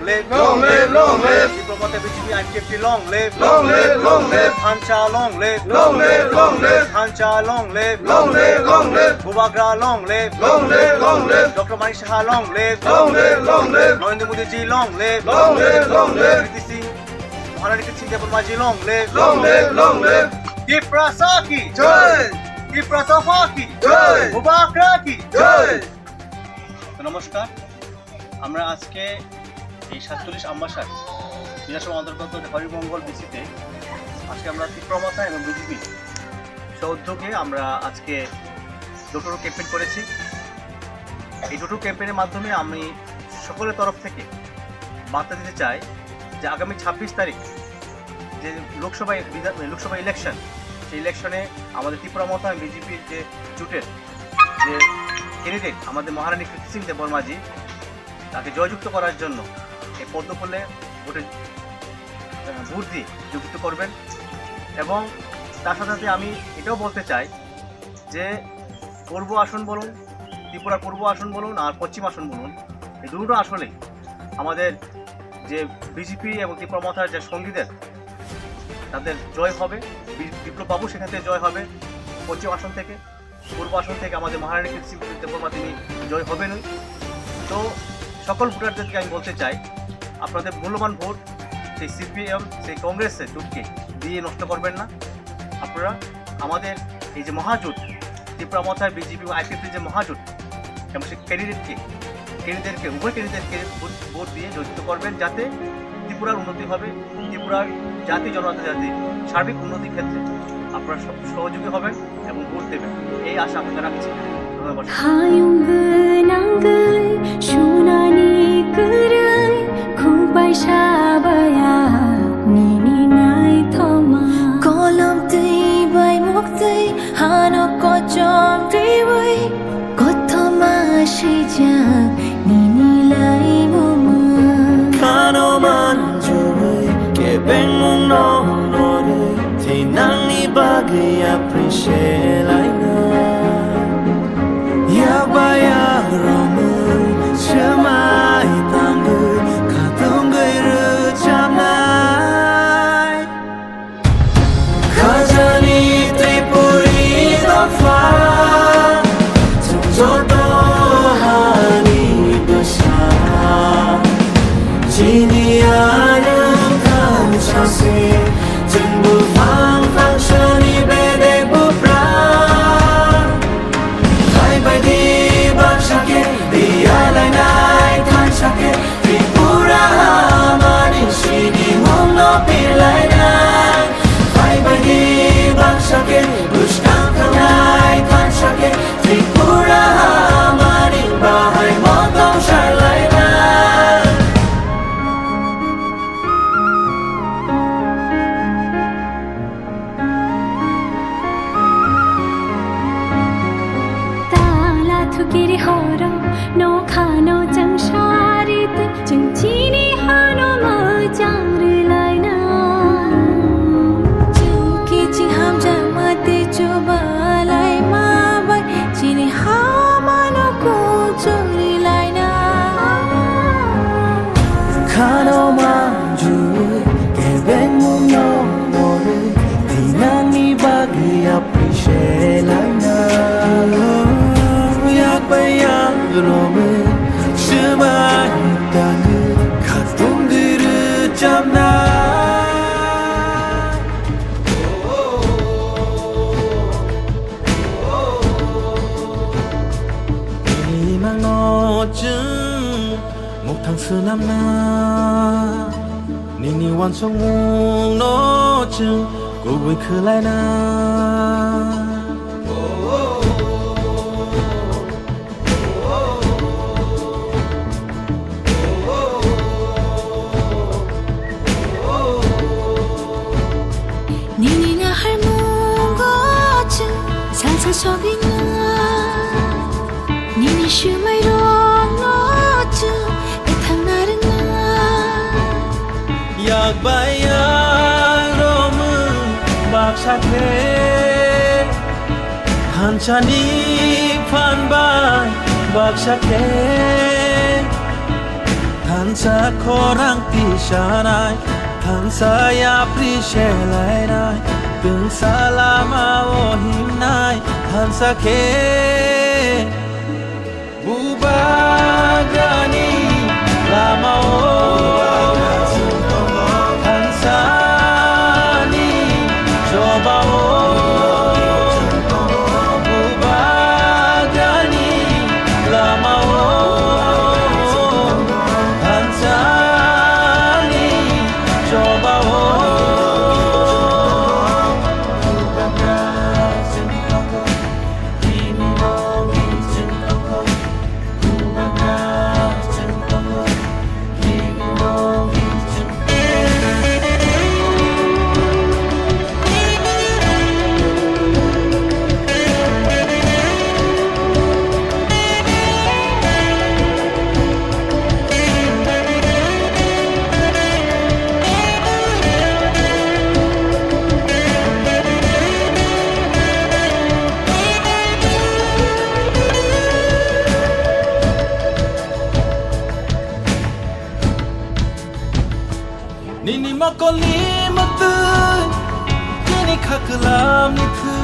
Long live, long live. Diplomat BJP IPFT long live. Long live, long live. Hancha long live. Long live, long live. Hancha long live. Long live, long live. Bubagra long live. Long live, long live. Dr. Mani Saha long live. Long live, long live. Narendra Modi ji long live. Long live, long live. Kriti Singh, Maharani Kriti Singh Devarma ji long live. Long live, long live. Diprasa ki Jai. Diprasa ki Jai. Bubagra ki Jai. তো নমস্কার, আমরা আজকে এই 47 আমবাসার বিধানসভা অন্তর্গত হরিমঙ্গল বিসিতে আজকে আমরা তীব্রমতা এবং বিজেপি সহযোগে আমরা আজকে দুটো ক্যাম্পেইন করেছি। এই দুটো ক্যাম্পেইনের মাধ্যমে আমি সকলের তরফ থেকে বার্তা দিতে চাই যে আগামী 26 তারিখ যে লোকসভা ইলেকশন, সেই ইলেকশনে আমাদের তীব্রমতা এবং বিজেপির যে জোটের যে ক্যান্ডিডেট আমাদের মহারানী কৃতি সিং দেববর্মাজি, তাকে জয়যুক্ত করার জন্য এই পদ্মফুলে ভোট দিয়ে যুক্ত করবেন। এবং তার সাথে সাথে আমি এটাও বলতে চাই যে পূর্ব আসন বলুন, ত্রিপুরার পূর্ব আসন বলুন আর পশ্চিম আসন বলুন, এই দুটো আসলে আমাদের যে বিজেপি এবং তীব্রমতার যে সঙ্গীদের তাদের জয় হবে। বিপ্লববাবু সেখান থেকে জয় হবে পশ্চিম আসন থেকে, পূর্ব আসন থেকে আমাদের মহারানী কৃতি সিং দেববর্মা তিনি জয় হবেনই। তো সকল ভোটারদেরকে আমি বলতে চাই, আপনাদের মূল্যবান ভোট সেই সিপিএম, সেই কংগ্রেসের জোটকে দিয়ে নষ্ট করবেন না। আপনারা আমাদের এই যে মহাজোট, তীব্রমতার বিজেপি ও আইপিএফটি যে মহাজোট, এবং সেই ক্যান্ডিডেটদেরকে উভয় ক্যান্ডিডেটকে ভোট দিয়ে জয়যুক্ত করবেন, যাতে ত্রিপুরার উন্নতি হবে, ত্রিপুরার জাতি জনতা জাতির সার্বিক উন্নতির ক্ষেত্রে আপনারা সহযোগী হবেন এবং ভোট দেবেন, এই আশা আপনারা রাখছি। ধন্যবাদ। Appreciate like that. Yeah, but yeah, Roman, Shemai, Tangu, Katungu, Jamai. Kajani, Tripuri, the fire, Tujoto, Hani, Dusha, Gini, Ayam, Kanchasi, Jumbo, Fang, Function. Kiri horo no khano chang sharit chang chini hano mo changri laina chuki chi ham jamate chubalai ma bai chini hamano ko changri laina khano ma ju ke ben no no dinani bagi appreciate laina Rome, Shemai, Tangu, Katungu, Jamai. Mang no chừng, một tháng xưa năm na, Nini wan song mong no chừng, cô vui khơi lại na. 저기 나 니니 슈마이로 너츠 애탕 나른 나 약바야 롬은 박사케 한찬이 판바 박사케 Hansa korang tisanai Hansa ya prishelai Từng salama o himnai Hansa ke Bubagani lama o Hansa ni coba o Bubagani lama o Hansa ni coba o Nini makoli matu Kini kakalam ni tu